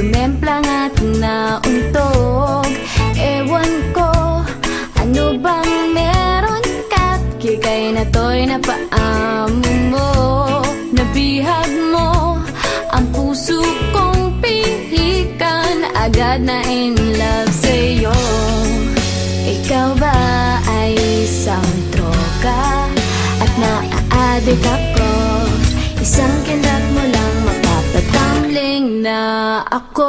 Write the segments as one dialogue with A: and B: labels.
A: sumemplang at nauntog. Ewan ko, ano bang meron ka't kikay na to'y napaamo mo. Nabihag mo ang puso kong pihikan, agad na in love sa'yo. Ikaw ba ay isang droga at naa-addict ako? Isang kindat mo lang mapapatamling na ako.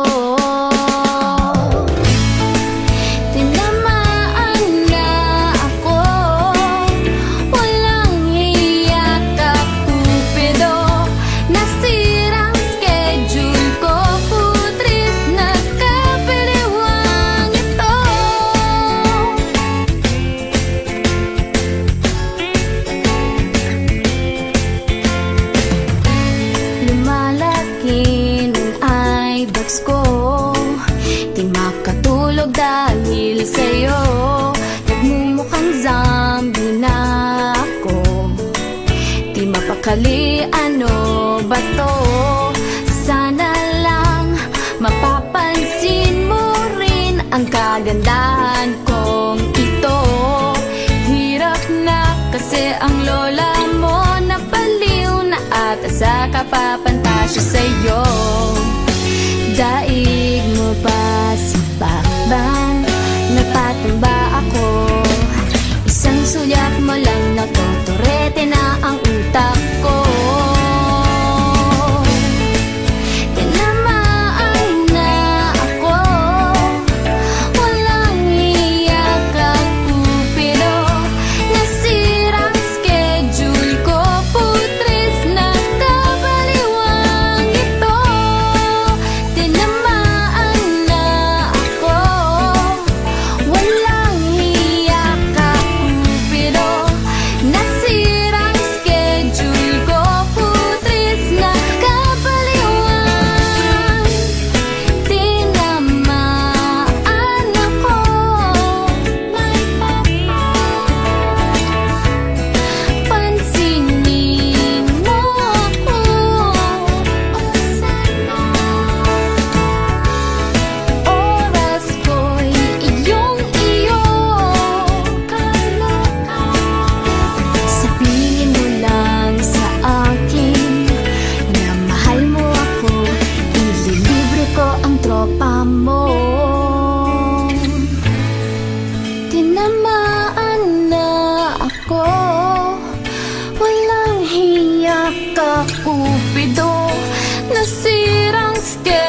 A: Di makatulog dahil sa'yo, nagmumukhang zombie na ako. Di mapakali, ano ba to? Sana lang mapapansin mo rin ang kagandahan kong ito. Hirap na kasi ang lola mo napaliw na ata sa kapapantasya sa'yo. Daig mo pa si Bakbang, napatang ba ako? Isang sulyap mo lang natotorete na ang utak ko. Tinamaan na ako, walang iyak ang Cupido. Nasirang schedule ko, putres na kabaliwang ito. Tinamaan na ako, walang iyak ang Cupido. Nasirang schedule ko, putres na kabaliwang. Tinamaan ako, pansinin mo ako. Oras ko'y iyong-iyo. Sabihin mo lang sa akin na mahal mo ako, ililibre ko ang tropa mo. Tinamaan na ako, walang hiya ka Cupido. Nasirang schedule